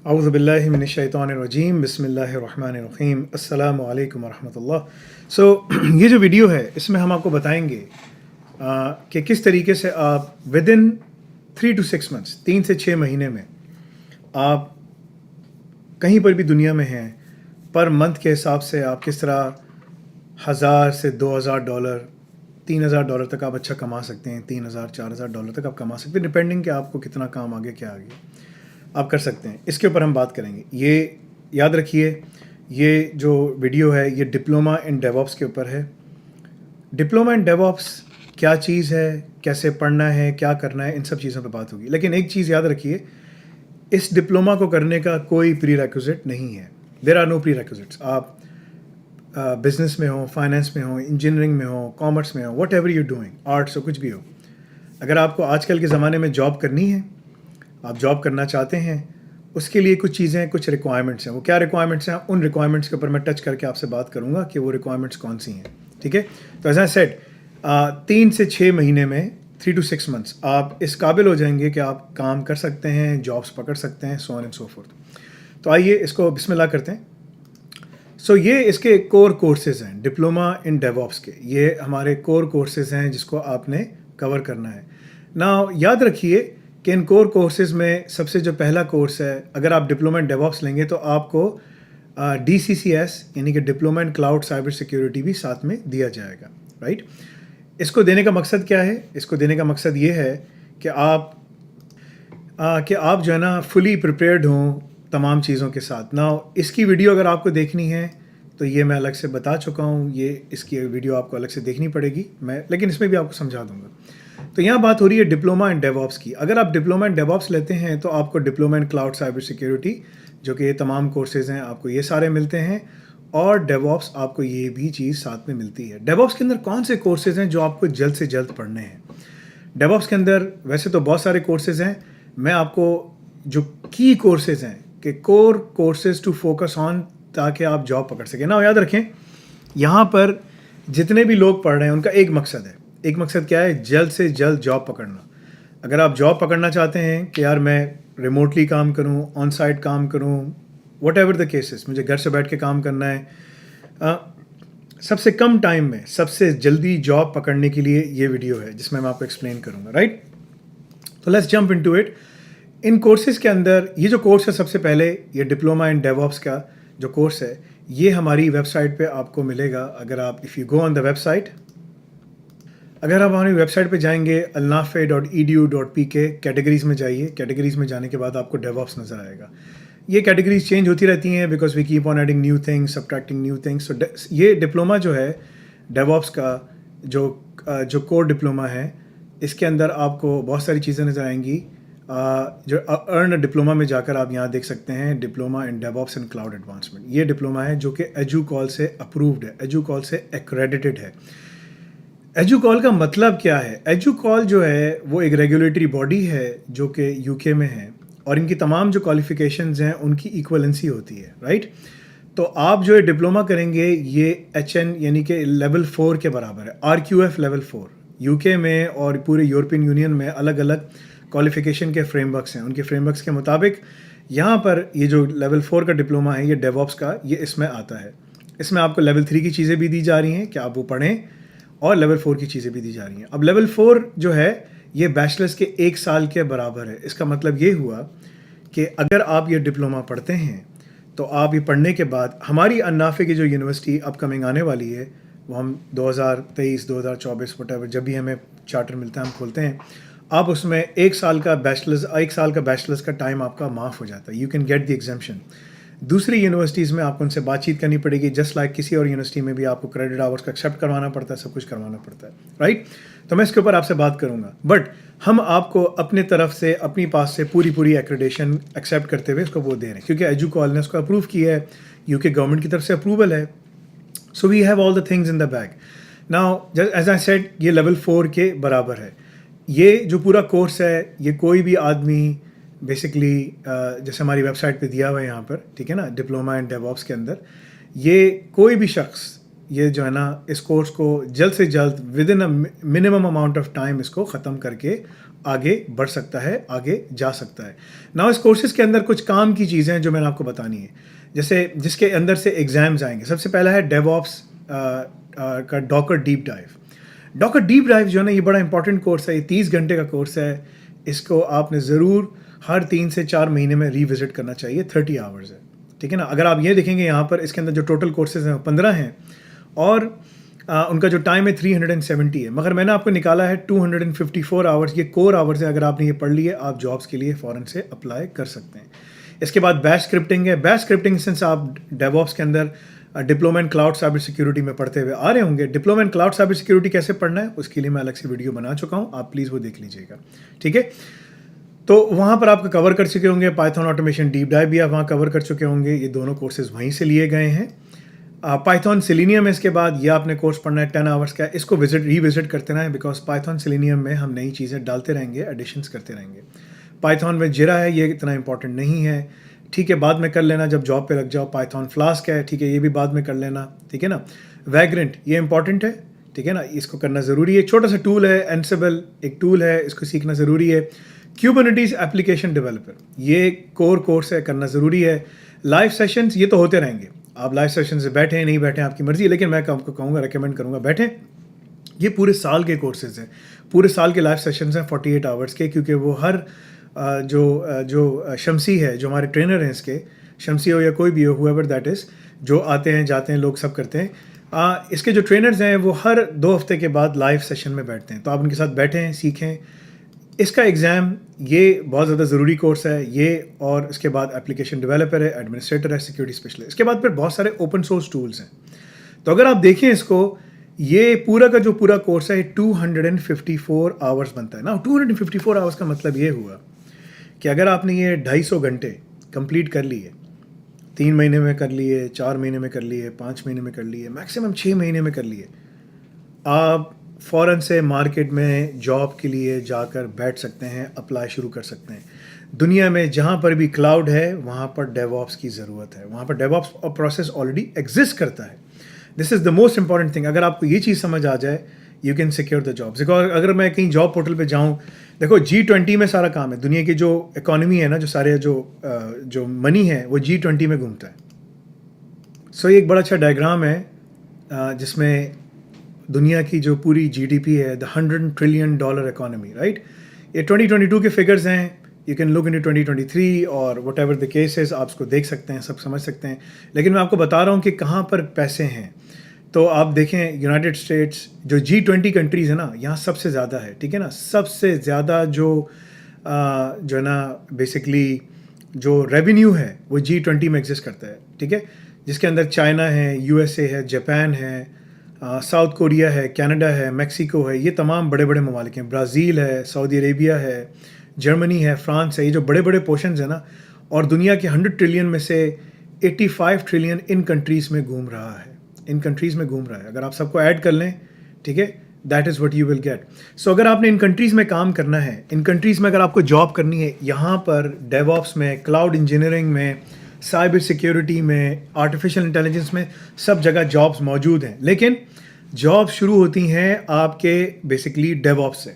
اعوذ باللہ من الشیطان الرجیم بسم اللہ الرحمن الرحیم السلام علیکم ورحمۃ اللہ۔ یہ جو ویڈیو ہے اس میں ہم آپ کو بتائیں گے کہ کس طریقے سے آپ ود ان 3 to 6 months 3 سے 6 مہینے میں آپ کہیں پر بھی دنیا میں ہیں پر منتھ کے حساب سے آپ کس طرح $1000 سے $2000 $3000 تک آپ اچھا کما سکتے ہیں، $3000 $4000 تک آپ کما سکتے ہیں، ڈپینڈنگ کہ آپ کو کتنا کام آگے کیا آگے آپ کر سکتے ہیں۔ اس کے اوپر ہم بات کریں گے۔ یہ یاد رکھیے، یہ جو ویڈیو ہے یہ ڈپلوما ان ڈیو آپس کے اوپر ہے۔ ڈپلوما ان ڈیو آپس کیا چیز ہے، کیسے پڑھنا ہے، کیا کرنا ہے، ان سب چیزوں پہ بات ہوگی۔ لیکن ایک چیز یاد رکھیے، اس ڈپلوما کو کرنے کا کوئی پری ریکوزٹ نہیں ہے۔ There are no prerequisites. آپ بزنس میں ہوں، فائنینس میں ہوں، انجینئرنگ میں ہوں، کامرس میں ہوں، whatever you doing, arts ہو، کچھ بھی ہو، اگر آپ کو آج کل کے زمانے میں جاب کرنی ہے، آپ جاب کرنا چاہتے ہیں، اس کے لیے کچھ چیزیں، کچھ ریکوائرمنٹس ہیں۔ وہ کیا ریکوائرمنٹس ہیں، ان ریکوائرمنٹس کے اوپر میں ٹچ کر کے آپ سے بات کروں گا کہ وہ ریکوائرمنٹس کون سی ہیں، ٹھیک ہے؟ تو ایز آئی سیڈ 3 سے 6 مہینے میں 3 to 6 months آپ اس قابل ہو جائیں گے کہ آپ کام کر سکتے ہیں، جابس پکڑ سکتے ہیں، سو آن اینڈ سو فورتھ۔ تو آئیے اس کو بسم اللہ کرتے ہیں۔ یہ اس کے کور کورسز ہیں ڈپلوما ان ڈیو آپس کے، یہ ہمارے کور کورسز ہیں جس کو آپ نے کور کرنا ہے۔ یاد رکھیے کہ ان کور کورسز میں سب سے جو پہلا کورس ہے، اگر آپ ڈپلوما ان ڈیو آپس لیں گے تو آپ کو DCCS یعنی کہ diploma in cloud cyber security بھی ساتھ میں دیا جائے گا، رائٹ؟ اس کو دینے کا مقصد کیا ہے؟ اس کو دینے کا مقصد یہ ہے کہ آپ جو ہے نا فلی پریپیئرڈ ہوں تمام چیزوں کے ساتھ۔ اس کی ویڈیو اگر آپ کو دیکھنی ہے تو یہ میں الگ سے بتا چکا ہوں، اس کی ویڈیو آپ کو الگ سے دیکھنی پڑے گی، لیکن اس میں بھی آپ کو سمجھا دوں گا۔ تو یہاں بات ہو رہی ہے ڈپلوما ان ڈیو آپس کی۔ اگر آپ ڈپلوما ان ڈیو آپس لیتے ہیں تو آپ کو diploma in cloud cyber security, جو کہ یہ تمام کورسز ہیں، آپ کو یہ سارے ملتے ہیں، اور ڈیو آپس آپ کو یہ بھی چیز ساتھ میں ملتی ہے۔ ڈیو آپس کے اندر کون سے کورسز ہیں جو آپ کو جلد سے جلد پڑھنے ہیں؟ ڈیو آپس کے اندر ویسے تو بہت سارے کورسز ہیں، میں آپ کو جو کی کورسز ہیں کہ کور کورسز ٹو فوکس آن، تاکہ آپ جاب پکڑ سکیں نا۔ یاد رکھیں، یہاں پر جتنے بھی لوگ پڑھ رہے ہیں ان کا ایک مقصد ہے۔ ایک مقصد کیا ہے؟ جلد سے جلد جاب پکڑنا۔ اگر آپ جاب پکڑنا چاہتے ہیں کہ یار میں ریموٹلی کام کروں، آن سائٹ کام کروں، واٹ ایور دا کیسز، مجھے گھر سے بیٹھ کے کام کرنا ہے، سب سے کم ٹائم میں سب سے جلدی جاب پکڑنے کے لیے یہ ویڈیو ہے جس میں آپ کو ایکسپلین کروں گا، رائٹ؟ تو let's jump into it. In courses کے اندر یہ جو کورس ہے، سب سے پہلے یہ ڈپلوما ان ڈیو آپس کا جو کورس ہے، یہ ہماری ویب سائٹ پہ آپ کو ملے گا۔ اگر آپ if you go on the website, اگر آپ ہماری ویب سائٹ پہ جائیں گے alnafe.edu.pk، کیٹیگریز میں جائیے، کیٹیگریز میں جانے کے بعد آپ کو ڈیو آپس نظر آئے گا۔ یہ کیٹیگریز چینج ہوتی رہتی ہیں because we keep on adding new things, subtracting new things. یہ ڈپلوما جو ہے ڈیو آپس کا جو کور ڈپلوما ہے، اس کے اندر آپ کو بہت ساری چیزیں نظر آئیں گی۔ جو ارن ڈپلوما میں جا کر آپ یہاں دیکھ سکتے ہیں ڈپلوما ان ڈیو آپس اینڈ کلاؤڈ ایڈوانسمنٹ۔ یہ ڈپلوما ہے جو کہ ایجو کال سے اپرووڈ ہے، ایجو کال سے ایکریڈیٹڈ ہے۔ ایجو کال کا مطلب کیا ہے؟ ایجو کال جو ہے وہ ایک ریگولیٹری باڈی ہے جو کہ UK میں ہے، اور ان کی تمام جو کوالیفیکیشنز ہیں ان کی ایکویلنسی ہوتی ہے، رائٹ؟ تو آپ جو ڈپلوما کریں گے یہ HN یعنی کہ لیول 4 کے برابر ہے، RQF لیول 4۔ UK میں اور پورے یورپین یونین میں الگ الگ کوالیفیکیشن کے فریم ورکس ہیں، ان کے فریم ورکس کے مطابق یہاں پر یہ جو لیول 4 کا ڈپلوما ہے، یہ ڈیو آپس کا، یہ اس میں آتا ہے۔ اس میں آپ کو لیول 3 کی چیزیں بھی دی جا رہی ہیں کہ آپ وہ پڑھیں، اور لیول 4 کی چیزیں بھی دی جا رہی ہیں۔ اب لیول 4 جو ہے یہ بیچلرس کے 1 سال کے برابر ہے۔ اس کا مطلب یہ ہوا کہ اگر آپ یہ ڈپلوما پڑھتے ہیں تو آپ یہ پڑھنے کے بعد ہماری النافع کی جو یونیورسٹی اپ کمنگ آنے والی ہے، وہ ہم 2023 2024 وٹ ایور جب بھی ہمیں چارٹر ملتا ہے ہم کھولتے ہیں، آپ اس میں 1 سال کا بیچلرز کا ٹائم آپ کا معاف ہو جاتا ہے۔ You can get the exemption. دوسری یونیورسٹیز میں آپ کو ان سے بات چیت کرنی پڑے گی، جسٹ لائک کسی اور یونیورسٹی میں بھی آپ کو کریڈٹ آورس کا ایکسیپٹ کروانا پڑتا ہے، سب کچھ کروانا پڑتا ہے، رائٹ؟ تو میں اس کے اوپر آپ سے بات کروں گا، بٹ ہم آپ کو اپنے طرف سے اپنی پاس سے پوری ایکریڈیشن ایکسیپٹ کرتے ہوئے اس کو وہ دے رہے ہیں، کیونکہ ایجو کال نے اس کو اپروو کیا ہے، UK گورنمنٹ کی طرف سے اپروول ہے۔ So we have all the things in the bag. Now as I said یہ لیول 4 کے برابر ہے۔ یہ جو پورا کورس ہے یہ کوئی بھی آدمی بیسکلی جیسے ہماری ویب سائٹ پہ دیا ہوا ہے یہاں پر، ٹھیک ہے نا، ڈپلوما ان ڈیو آپس کے اندر یہ کوئی بھی شخص یہ جو ہے نا اس کورس کو جلد سے جلد within a minimum amount of time اس کو ختم کر کے आगे बढ़ सकता है, आगे जा सकता है। नाउ इस कोर्सेज़ के अंदर कुछ काम की चीज़ें हैं जो मैंने आपको बतानी है, जैसे जिसके अंदर से एग्ज़ाम्स आएंगे। सबसे पहला है डेवऑप्स का Docker deep dive. Docker deep dive जो है ना, ये बड़ा इंपॉर्टेंट कोर्स है, ये 30 घंटे का कोर्स है। इसको आपने ज़रूर हर 3 से 4 महीने में रिविज़िट करना चाहिए। 30 आवर्स है, ठीक है ना। अगर आप ये देखेंगे यहाँ पर, इसके अंदर जो टोटल कोर्सेज़ हैं वो 15 हैं और उनका जो टाइम है 370 है, मगर मैंने आपको निकाला है 254 आवर्स। ये कोर आवर्स है, अगर आपने ये पढ़ लिए आप जॉब्स के लिए फ़ौरन से अप्लाई कर सकते हैं। इसके बाद बैच स्क्रिप्टिंग है। बैच स्क्रिप्टिंग सेंस आप डेवऑप्स के अंदर diploma in cloud cyber security में पढ़ते हुए आ रहे होंगे। Diploma in cloud cyber security कैसे पढ़ना है उसके लिए मैं अलग से वीडियो बना चुका हूँ, आप प्लीज़ वो देख लीजिएगा, ठीक है। तो वहाँ पर आपको कवर कर चुके होंगे। पाइथन ऑटोमेशन डीप डाइव भी आप वहाँ कवर कर चुके होंगे। ये दोनों कोर्सेज़ वहीं से लिए गए हैं। पाइथन सेलेनियम है इसके बाद, ये आपने कोर्स पढ़ना है 10 आवर्स का। इसको रिविजिट करते रहें, बिकॉज पाइथन सेलेनियम में हम नई चीज़ें डालते रहेंगे, एडिशंस करते रहेंगे। पाइथन में जिरा है, ये इतना इंपॉर्टेंट नहीं है, ठीक है, बाद में कर लेना जब जॉब पे लग जाओ। पाइथन फ्लास्क है, ठीक है, ये भी बाद में कर लेना, ठीक है ना। वैग्रेंट ये इंपॉर्टेंट है, ठीक है ना, इसको करना ज़रूरी है। छोटा सा टूल है, एनसिबल एक टूल है, इसको सीखना ज़रूरी है। क्यूबरनेटीज एप्लीकेशन डेवलपर, ये कोर कोर्स है, करना ज़रूरी है। लाइव सेशंस ये तो होते रहेंगे, आप लाइव सेशन से बैठें नहीं बैठें आपकी मर्ज़ी है, लेकिन मैं आपको कहूँगा, रेकमेंड करूँगा बैठें। ये पूरे साल के कोर्सेज़ हैं, पूरे साल के लाइव सेशंस हैं 48 आवर्स के, क्योंकि वो हर जो शमसी है, जो हमारे ट्रेनर हैं इसके, शमसी हो या कोई भी हो, हुएवर दैट इज़, जो आते हैं जाते हैं लोग सब करते हैं। इसके जो ट्रेनर्स हैं वो हर 2 हफ्ते के बाद लाइव सेशन में बैठते हैं, तो आप उनके साथ बैठें, सीखें। इसका एग्ज़ाम ये बहुत ज़्यादा ज़रूरी कोर्स है ये, और इसके बाद एप्लीकेशन डेवलपर है, एडमिनिस्ट्रेटर है, सिक्योरिटी स्पेशलिस्ट। इसके बाद फिर बहुत सारे ओपन सोर्स टूल्स हैं। तो अगर आप देखें इसको, ये पूरा का जो पूरा कोर्स है 254 आवर्स बनता है ना। 254 आवर्स का मतलब ये हुआ कि अगर आपने ये 250 घंटे कंप्लीट कर लिए, 3 महीने में कर लिए, 4 महीने में कर लिए, 5 महीने में कर लिए, मैक्सिमम 6 महीने में कर लिए, आप फ़ौरन से मार्केट में जॉब के लिए जाकर बैठ सकते हैं, अप्लाई शुरू कर सकते हैं। दुनिया में जहाँ पर भी क्लाउड है वहाँ पर डेवऑप्स की ज़रूरत है, वहाँ पर डेवऑप्स प्रोसेस ऑलरेडी एग्जिस्ट करता है। This is the most important thing. अगर आपको ये चीज़ समझ आ जाए, you can secure the jobs. अगर मैं कहीं जॉब पोर्टल पे जाऊँ, देखो G20 में सारा काम है, दुनिया की जो इकोनॉमी है ना, जो सारे जो मनी है वो G20 में घूमता है। सो ये एक बड़ा अच्छा डायग्राम है जिसमें दुनिया की जो पूरी GDP है, द $100 ट्रिलियन इकोनॉमी, राइट। ये 2022 के फिगर्स हैं, यू कैन लुक इन 2023 और वट एवर द केसेस, आप उसको देख सकते हैं, सब समझ सकते हैं। लेकिन मैं आपको बता रहा हूँ कि कहाँ पर पैसे हैं। तो आप देखें यूनाइटेड स्टेट्स, जो G20 कंट्रीज़ है ना, यहाँ सबसे ज़्यादा है, ठीक है ना। सबसे ज़्यादा जो है ना बेसिकली जो रेवेन्यू है वो G20 में एग्जिस्ट करता है, ठीक है, जिसके अंदर चाइना है, USA है, जापान है, साउथ कोरिया है, कनाडा है, मेक्सिको है, ये तमाम बड़े बड़े ममालिक हैं। ब्राज़ील है, सऊदी अरेबिया है, जर्मनी है, फ्रांस है, ये जो बड़े बड़े पोर्शंस हैं ना। और दुनिया के 100 ट्रिलियन में से 85 ट्रिलियन इन कंट्रीज़ में घूम रहा है, इन कंट्रीज़ में घूम रहा है। अगर आप सबको ऐड कर लें, ठीक है, that is what you will get. So अगर आपने इन कंट्रीज़ में काम करना है, इन कंट्रीज़ में अगर आपको जॉब करनी है, यहाँ पर डेवऑप्स में, क्लाउड इंजीनियरिंग में, साइबर सिक्योरिटी में, आर्टिफिशियल इंटेलिजेंस में, सब जगह जॉब्स मौजूद हैं। लेकिन जॉब शुरू होती हैं आपके बेसिकली डेवऑप्स से।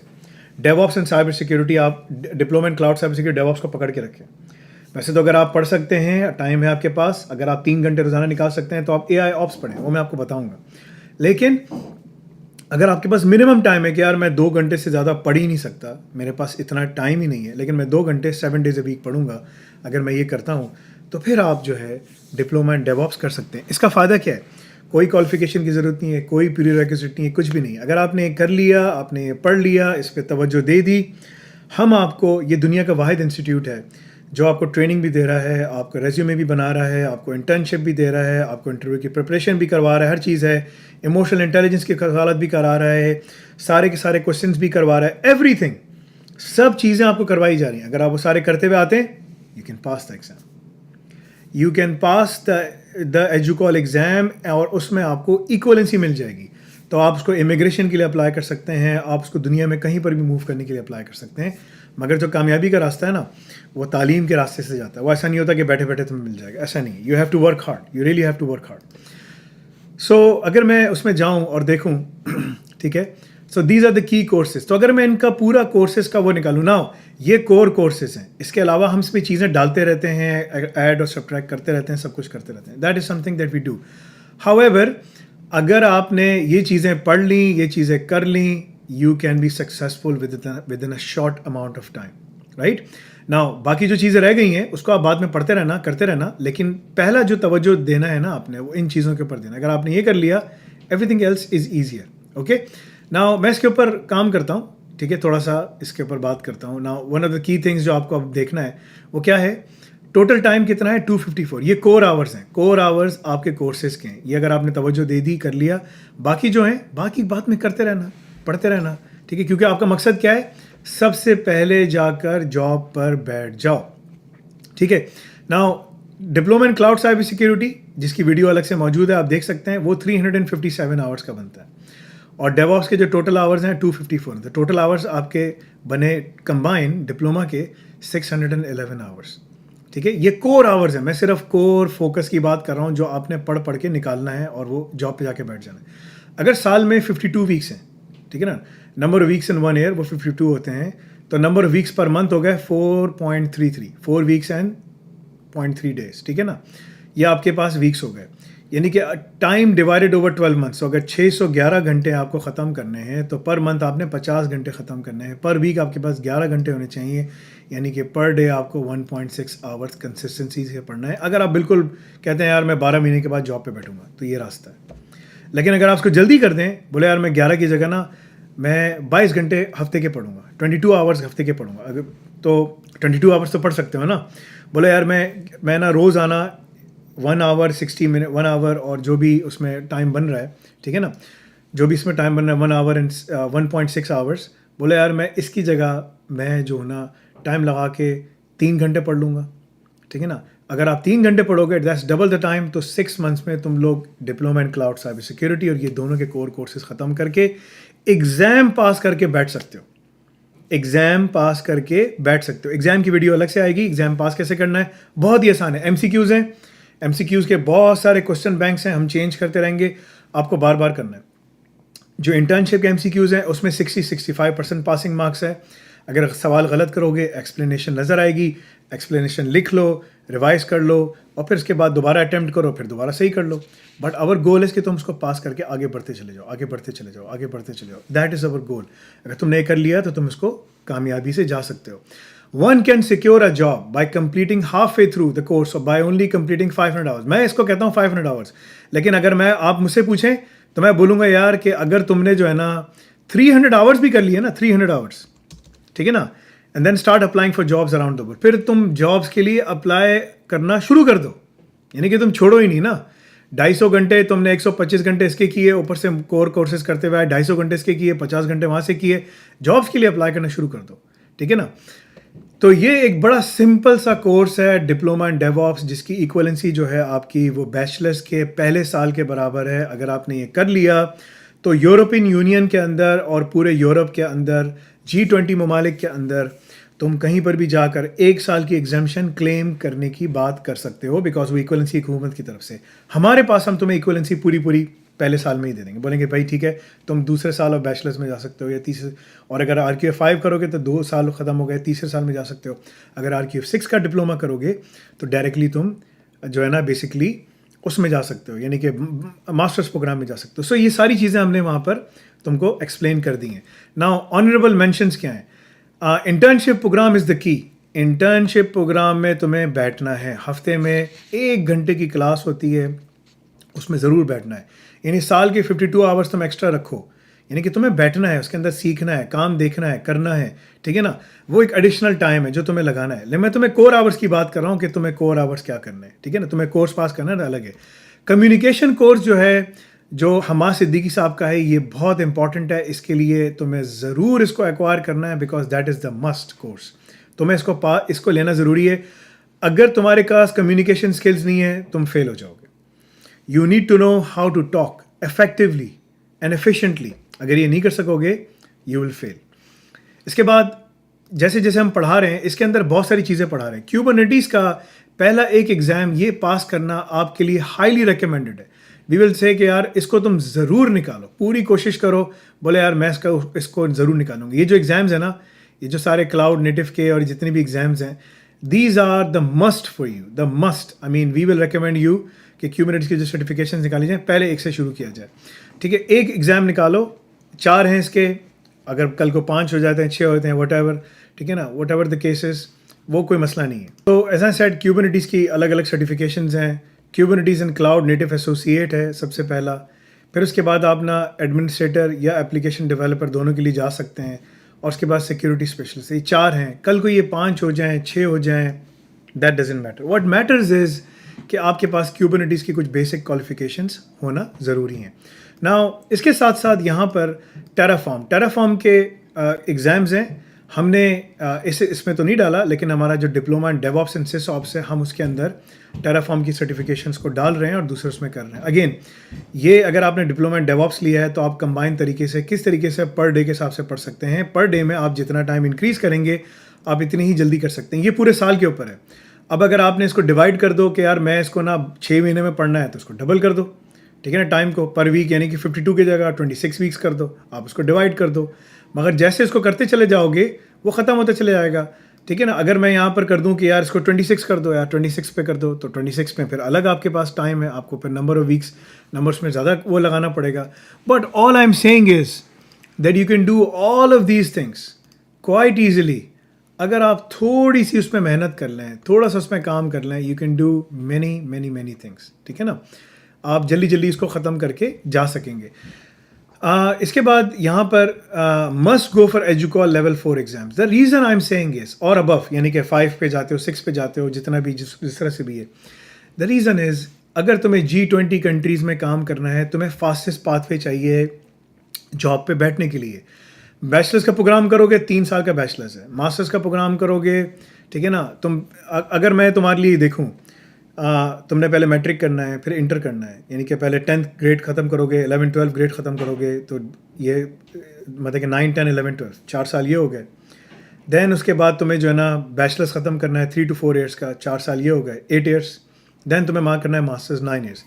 डेवऑप्स एंड साइबर सिक्योरिटी, आप diploma in cloud cyber security DevOps को पकड़ के रखें। वैसे तो अगर आप पढ़ सकते हैं, टाइम है आपके पास, अगर आप 3 घंटे रोज़ाना निकाल सकते हैं तो आप AI ऑप्स पढ़ें, वो मैं आपको बताऊंगा। लेकिन अगर आपके पास मिनिमम टाइम है कि यार मैं 2 घंटे से ज़्यादा पढ़ ही नहीं सकता, मेरे पास इतना टाइम ही नहीं है, लेकिन मैं 2 घंटे 7 डेज अ वीक पढ़ूंगा, अगर मैं ये करता हूँ, तो फिर आप जो है डिप्लोमा इन डेवऑप्स कर सकते हैं। इसका फ़ायदा क्या है? कोई क्वालिफिकेशन की ज़रूरत नहीं है, कोई प्रीरेक्विजिट नहीं है, कुछ भी नहीं। अगर आपने कर लिया, आपने पढ़ लिया, इस पर तवज्जो दे दी, हम आपको, ये दुनिया का वाहिद इंस्टीट्यूट है जो आपको ट्रेनिंग भी दे रहा है, आपको रेज्यूमे भी बना रहा है, आपको इंटर्नशिप भी दे रहा है, आपको इंटरव्यू की प्रिपरेशन भी करवा रहा है, हर चीज़ है, इमोशनल इंटेलिजेंस की कवालत भी करा रहा है, सारे के सारे क्वेश्चंस भी करवा रहा है, एवरीथिंग, सब चीज़ें आपको करवाई जा रही हैं। अगर आप वो सारे करते हुए आते हैं, you can pass the exam, you can pass the educal exam, और उसमें आपको इक्वलेंसी मिल जाएगी। तो आप उसको इमिग्रेशन के लिए अप्लाई कर सकते हैं, आप उसको दुनिया में कहीं पर भी मूव करने के लिए अप्लाई कर सकते हैं। मगर जो कामयाबी का रास्ता है ना, वो तालीम के रास्ते से जाता है। वो ऐसा नहीं होता कि बैठे बैठे तुम्हें मिल जाएगा, ऐसा नहीं। You have to work hard, you really have to work hard. So अगर मैं उसमें जाऊँ और देखूँ, ठीक है, so these are the key courses. तो अगर मैं इनका पूरा कोर्सेज का वो निकालूँ ना, ये कोर कोर्सेज हैं. इसके अलावा हम इसमें चीज़ें डालते रहते हैं, ऐड और सब्ट्रैक्ट करते रहते हैं, सब कुछ करते रहते हैं. That is something that we do. However, अगर आपने ये चीज़ें पढ़ ली, ये चीज़ें कर ली, you can be successful within a short amount of time, right. Now बाकी जो चीज़ें रह गई हैं उसको आप बाद में पढ़ते रहना, करते रहना, लेकिन पहला जो तवज्जो देना है ना आपने, वो इन चीज़ों के ऊपर देना. अगर आपने ये कर लिया, everything else is easier. Okay, now मैं इसके ऊपर काम करता हूँ, ठीक है, थोड़ा सा इसके ऊपर बात करता हूँ. Now one of the key things जो आपको अब देखना है वो क्या है, टोटल टाइम कितना है 254. ये कोर आवर्स हैं. कोर आवर्स आपके कोर्सेज के हैं. ये अगर आपने तवज्जो दे दी, कर लिया, बाकी जो हैं बाकी बात में करते रहना, पढ़ते रहना, ठीक है, क्योंकि आपका मकसद क्या है, सबसे पहले जाकर जॉब पर बैठ जाओ, ठीक है. Now diploma in cloud cyber security, जिसकी वीडियो अलग से मौजूद है, आप देख सकते हैं, वो 357 आवर्स का बनता है. और डेवऑप्स के जो टोटल आवर्स हैं 254. तो टोटल आवर्स आपके बने कंबाइन डिप्लोमा के 611 आवर्स, ठीक है. ये कोर आवर्स हैं. मैं सिर्फ कोर फोकस की बात कर रहा हूँ, जो आपने पढ़ के निकालना है और वो जॉब पे जाके बैठ जाना है. अगर साल में 52 वीक्स हैं, ठीक है ना, number of weeks in 1 year वो 52 होते हैं, तो number of weeks per month हो गए 4.33, 4 वीक्स एंड 0.3 डेज, ठीक है ना. ये आपके पास वीक्स हो गए, यानी कि टाइम डिवाइडेड ओवर 12 मंथ्स. तो अगर 611 घंटे आपको ख़त्म करने हैं तो पर मंथ आपने 50 घंटे ख़त्म करने हैं. पर वीक आपके पास 11 घंटे होने चाहिए, यानी कि पर डे आपको 1.6 आवर्स कंसिस्टेंसी से पढ़ना है. अगर आप बिल्कुल कहते हैं यार मैं 12 महीने के बाद जॉब पे बैठूंगा, तो ये रास्ता है. लेकिन अगर आप उसको जल्दी कर दें, बोले यार मैं 11 की जगह ना मैं 22 घंटे हफ्ते के पढ़ूंगा, 22 आवर्स हफ्ते के पढ़ूंगा, अगर तो 22 आवर्स तो पढ़ सकते हो ना. बोले यार मैं ना रोज़ आना 1 आवर 60 मिनट, 1 आवर और जो भी उसमें टाइम बन रहा है, ठीक है ना, जो भी इसमें टाइम बन रहा है 1 आवर एंड 1.6 आवर्स. बोले यार मैं इसकी जगह मैं जो ना टाइम लगा के 3 घंटे पढ़ लूँगा, ठीक है ना. अगर आप 3 घंटे पढ़ोगे, दैट्स डबल द टाइम. तो 6 मंथ्स में तुम लोग diploma in cloud cyber security और ये दोनों के कोर कोर्सेज ख़त्म करके एग्ज़ाम पास करके बैठ सकते हो. एग्ज़ाम पास करके बैठ सकते हो. एग्ज़ाम की वीडियो अलग से आएगी. एग्ज़ाम पास कैसे करना है, बहुत ही आसान है. MCQs हैं, MCQs के बहुत सारे क्वेश्चन बैंक्स हैं, हम चेंज करते रहेंगे, आपको बार बार करना है. जो इंटर्नशिप के MCQs हैं उसमें 60-65% पासिंग मार्क्स है. अगर सवाल गलत करोगे, एक्सप्लेनेशन नज़र आएगी, एक्सप्लेनेशन लिख लो, रिवाइज कर लो और फिर उसके बाद दोबारा अटैम्प्ट करो, फिर दोबारा सही कर लो. बट आवर गोल है कि तुम उसको पास करके आगे बढ़ते चले जाओ, आगे बढ़ते चले जाओ, आगे बढ़ते चले जाओ. दैट इज़ अवर गोल. अगर तुमने ये कर लिया तो तुम इसको कामयाबी से जा सकते हो. One can secure a job by completing halfway through the course or by only completing 500 hours. मैं इसको कहता हूँ 500 hours. लेकिन अगर मैं आप मुझसे पूछें तो मैं बोलूँगा यार कि अगर तुमने जो है ना 300 hours भी कर लिए ना, 300 hours, ठीक है ना, and then start applying for jobs around the world. फिर तुम जॉब्स के लिए अप्लाई करना शुरू कर दो, यानी कि तुम छोड़ो ही नहीं ना. 250 घंटे तुमने 125 घंटे इसके किए, ऊपर से कोर कोर्सेज करते हुए 250 घंटे इसके किए, 50 घंटे वहाँ से किए, जॉब्स के लिए अप्लाई करना शुरू कर दो, ठीक है ना. तो ये एक बड़ा सिंपल सा कोर्स है, डिप्लोमा इन डेवऑप्स, जिसकी इक्वलेंसी जो है आपकी वो बैचलर्स के पहले साल के बराबर है. अगर आपने ये कर लिया तो यूरोपियन यूनियन के अंदर और पूरे यूरोप के अंदर, G20 ममालिक के अंदर तुम कहीं पर भी जाकर 1 साल की एग्जामिशन क्लेम करने की बात कर सकते हो, बिकॉज वो इक्वलेंसी हुकूमत की तरफ से. हमारे पास हम तुम्हें इक्वलेंसी पूरी पहले साल में ही दे देंगे, बोलेंगे भाई ठीक है तुम दूसरे साल और बैचलर्स में जा सकते हो या तीसरे, और अगर RQF5 करोगे तो 2 साल ख़त्म हो गए, तीसरे साल में जा सकते हो. अगर RQF6 का डिप्लोमा करोगे तो डायरेक्टली तुम जो है ना बेसिकली उसमें जा सकते हो, यानी कि मास्टर्स प्रोग्राम में जा सकते हो. सो ये सारी चीज़ें हमने वहाँ पर तुमको एक्सप्लेन कर दी हैं. नाउ ऑनरेबल मेंशंस क्या हैं. Internship programme is the key. Internship programme में तुम्हें बैठना है, हफ्ते में 1 घंटे की क्लास होती है, उसमें ज़रूर बैठना है. यानी साल के 52 आवर्स तुम एक्स्ट्रा रखो, यानी कि तुम्हें बैठना है, उसके अंदर सीखना है, काम देखना है, करना है, ठीक है ना. वो एक एडिशनल टाइम है जो तुम्हें लगाना है. लेकिन मैं तुम्हें कोर आवर्स की बात कर रहा हूँ कि तुम्हें कोर आवर्स क्या करना है, ठीक है ना. तुम्हें कोर्स पास करना है, अलग है. कम्युनिकेशन कोर्स जो है, जो हमाद सिद्दीकी साहब का है, ये बहुत इंपॉर्टेंट है. इसके लिए तुम्हें ज़रूर इसको एक्वायर करना है, because that is the must course. तुम्हें इसको लेना ज़रूरी है. अगर तुम्हारे पास कम्युनिकेशन स्किल्स नहीं है, तुम फेल हो जाओगे. You need to know how to talk effectively and efficiently. अगर ये नहीं कर सकोगे, यू विल फेल. इसके बाद जैसे जैसे हम पढ़ा रहे हैं, इसके अंदर बहुत सारी चीज़ें पढ़ा रहे हैं. क्यूबरनेटीज़ का पहला एक एग्ज़ाम ये पास करना आपके लिए हाईली रिकमेंडेड है. وی ول سے کہ یار اس کو تم ضرور نکالو, پوری کوشش کرو, بولے یار میں اس کو ضرور نکالوں گی. یہ جو ایگزامز ہیں نا, یہ جو سارے کلاؤڈ نیٹو کے اور جتنے بھی ایگزامز ہیں, these are the must for you, the must. I mean we will recommend you کہ کیوبرنیٹس کی جو سرٹیفکیشنز نکالی جائیں پہلے ایک سے شروع کیا جائے, ٹھیک ہے. ایک ایگزام نکالو, 4 ہیں اس کے, اگر کل کو 5 ہو جاتے ہیں, 6 ہوتے ہیں, وٹ ایور, ٹھیک ہے نا, وٹ ایور دا کیسز, وہ کوئی مسئلہ نہیں ہے. تو ایز آئی سیڈ کیوبرنیٹس کی الگ الگ سرٹیفکیشنز ہیں. کیوبرنیٹس اینڈ کلاؤڈ نیٹو ایسوسیٹ ہے سب سے پہلا. پھر اس کے بعد آپ نا ایڈمنسٹریٹر یا اپلیکیشن ڈیولپر دونوں کے لیے جا سکتے ہیں, اور اس کے بعد سیکیورٹی اسپیشلسٹ. یہ 4 ہیں. کل کو یہ 5 ہو جائیں, 6 ہو جائیں, that doesn't matter. What matters is کہ آپ کے پاس کیوبرنیٹس کی کچھ بیسک کوالیفیکیشنس ہونا ضروری ہیں. ناؤ اس کے ساتھ ساتھ یہاں پر ٹیرافارم کے ایگزامز ہیں. ہم نے اس میں تو نہیں ڈالا, لیکن ہمارا جو ڈپلوما ان ڈیو آپس اینڈ سس آپس ہے, ہم اس کے اندر ٹیرافارم کی سرٹیفکیشنس کو ڈال رہے ہیں اور دوسرے اس میں کر رہے ہیں. اگین یہ اگر آپ نے ڈپلوما ان ڈیو آپس لیا ہے تو آپ کمبائن طریقے سے کس طریقے سے پر ڈے کے حساب سے پڑھ سکتے ہیں. پر ڈے میں آپ جتنا ٹائم انکریز کریں گے آپ اتنی ہی جلدی کر سکتے ہیں. یہ پورے سال کے اوپر ہے. اب اگر آپ نے اس کو ڈیوائڈ کر دو کہ یار میں اس کو نا 6 مہینے میں پڑھنا ہے, تو اس کو ڈبل کر دو, ٹھیک ہے نا, ٹائم کو پر ویک یعنی کہ 52 کی جگہ 26 ویکس کر دو, آپ اس کو ڈیوائڈ کر دو. مگر جیسے اس کو کرتے چلے جاؤ گے وہ ختم ہوتا چلے جائے گا, ٹھیک ہے نا. اگر میں یہاں پر کر دوں کہ یار اس کو 26 کر دو, یار 26 پہ کر دو, تو 26 میں پھر الگ آپ کے پاس ٹائم ہے, آپ کو پھر نمبر آف ویکس نمبرس میں زیادہ وہ لگانا پڑے گا. But all I am saying is that you can do all of these things quite easily. اگر آپ تھوڑی سی اس میں محنت کر لیں, تھوڑا سا اس میں کام کر لیں, you can do many many many things, ٹھیک ہے نا. آپ جلدی جلدی اس کو ختم کر کے جا سکیں گے. اس کے بعد یہاں پر مسٹ گو فار ایجوکال level 4 exams. The reason I am saying is, اور ابو یعنی کہ 5 پہ جاتے ہو, 6 پہ جاتے ہو, جتنا بھی جس طرح سے بھی ہے. دا ریزن از اگر تمہیں G20 کنٹریز میں کام کرنا ہے, تمہیں فاسٹسٹ پاتھ وے چاہیے جاب پہ بیٹھنے کے لیے. بیچلرس کا پروگرام کرو گے 3 سال کا بیچلرس ہے, ماسٹرس کا پروگرام کرو گے, ٹھیک ہے نا. تم اگر میں تمہارے لیے دیکھوں, تم نے پہلے میٹرک کرنا ہے, پھر انٹر کرنا ہے, یعنی کہ پہلے 10th گریڈ ختم کرو گے, 11 12 گریڈ ختم کرو گے, تو یہ مطلب کہ 9 10 11 12 4 سال یہ ہو گئے. دین اس کے بعد تمہیں جو ہے نا بیچلرس ختم کرنا ہے 3 to 4 ایئرس کا, 4 سال یہ ہو گئے, 8 ایئرس. دین تمہیں مارک کرنا ہے ماسٹرز 9 ایئرس.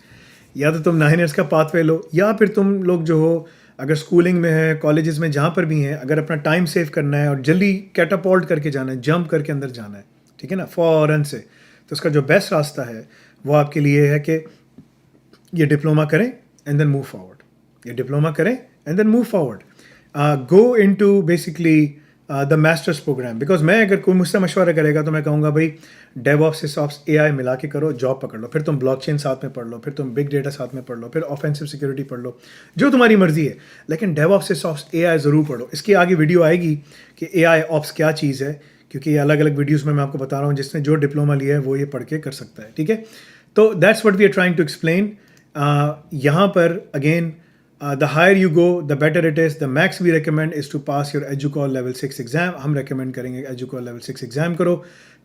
یا تو تم 9 ایئرس کا پاتھ وے لو, یا پھر تم لوگ جو ہو اگر اسکولنگ میں ہے, کالجز میں جہاں پر بھی ہیں, اگر اپنا ٹائم سیو کرنا ہے اور جلدی کیٹاپولٹ کر کے جانا ہے, جمپ کر کے اندر جانا ہے, ٹھیک ہے نا, فوراً سے, تو اس کا جو بیسٹ راستہ ہے وہ آپ کے لیے ہے کہ یہ ڈپلوما کریں اینڈ دین موو فارورڈ. یہ ڈپلوما کریں and then move forward. Go into basically the masters programme. Because میں اگر کوئی مجھ سے مشورہ کرے گا تو میں کہوں گا بھائی ڈیو آپس سس آپس اے آئی ملا کے کرو, جاب پکڑ لو, پھر تم بلاک چین ساتھ میں پڑھ لو, پھر تم بگ ڈیٹا ساتھ میں پڑھ لو, پھر آفینسو سیکورٹی پڑھ لو, جو تمہاری مرضی ہے. لیکن ڈیو آپس سس آپس اے آئی ضرور پڑھو. اس کی آگے ویڈیو آئے گی کہ اے آئی آپس کیا چیز ہے, کیونکہ یہ الگ الگ ویڈیوز میں آپ کو بتا رہا ہوں. جس نے جو ڈپلوما لیا ہے وہ یہ پڑھ کے کر سکتا ہے, ٹھیک ہے. تو that's what we are trying to explain. یہاں پر again the higher you go the better it is. The max we recommend is to pass your EduCall level 6 exam. ہم ریکمینڈ کریں گے EduCall level 6 ایگزام کرو,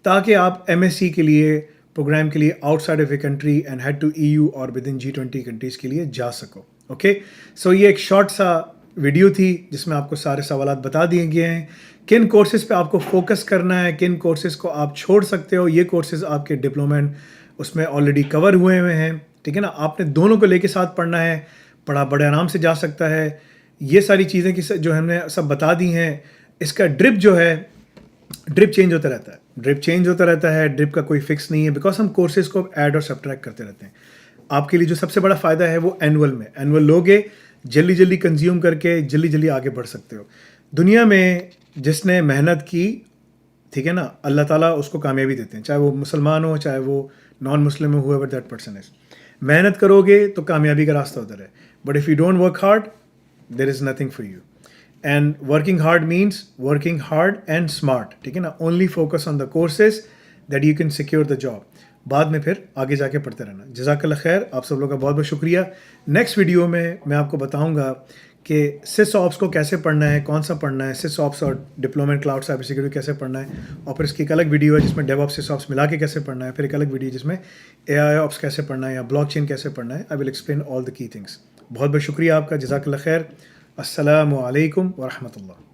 تاکہ آپ MSc کے لیے پروگرام کے لیے outside of a country and head to EU اور ود ان G20 کنٹریز کے لیے جا سکو. اوکے, سو یہ ایک شارٹ سا ویڈیو تھی جس میں آپ کو سارے سوالات بتا دیے گئے ہیں. کن کورسز پہ آپ کو فوکس کرنا ہے, کن کورسز کو آپ چھوڑ سکتے ہو. یہ کورسز آپ کے ڈپلوما اس میں آلریڈی کور ہوئے ہیں, ٹھیک ہے نا. آپ نے دونوں کو لے کے ساتھ پڑھنا ہے, پڑھا بڑے آرام سے جا سکتا ہے. یہ ساری چیزیں جو ہم نے سب بتا دی ہیں. اس کا ڈرپ جو ہے, ڈرپ چینج ہوتا رہتا ہے, ڈرپ کا کوئی فکس نہیں ہے, بیکاز ہم کورسز کو ایڈ اور سبٹریکٹ کرتے رہتے ہیں. آپ کے لیے جو سب سے بڑا فائدہ ہے وہ اینول لوگے, جلدی جلدی کنزیوم کر کے جلدی جلدی آگے بڑھ سکتے ہو. دنیا میں جس نے محنت کی, ٹھیک ہے نا, اللہ تعالیٰ اس کو کامیابی دیتے ہیں, چاہے وہ مسلمان ہو چاہے وہ نان مسلم ہو, whoever that person is. محنت کرو گے تو کامیابی کا راستہ ادھر ہے. But if you don't work hard there is nothing for you. And working hard means working hard and smart, ٹھیک ہے نا. Only focus on the courses that you can secure the job. بعد میں پھر آگے جا کے پڑھتے رہنا. جزاک اللہ خیر. آپ سب لوگوں کا بہت بہت شکریہ. نیکسٹ ویڈیو میں آپ کو بتاؤں گا کہ سس آپس کو کیسے پڑھنا ہے, کون سا پڑھنا ہے, سس آپس اور diploma in cloud cyber security کیسے پڑھنا ہے, اور پھر اس کی ایک الگ ویڈیو ہے جس میں ڈیو آپس سس آپس ملا کے کیسے پڑھنا ہے, پھر ایک الگ ویڈیو جس میں اے آئی آپس کیسے پڑھنا ہے یا بلاک چین کیسے پڑھنا ہے. آئی ول ایکسپلین آل دا کی تھنگس. بہت بہت شکریہ آپ کا. جزاک اللہ خیر. السلام علیکم ورحمۃ اللہ.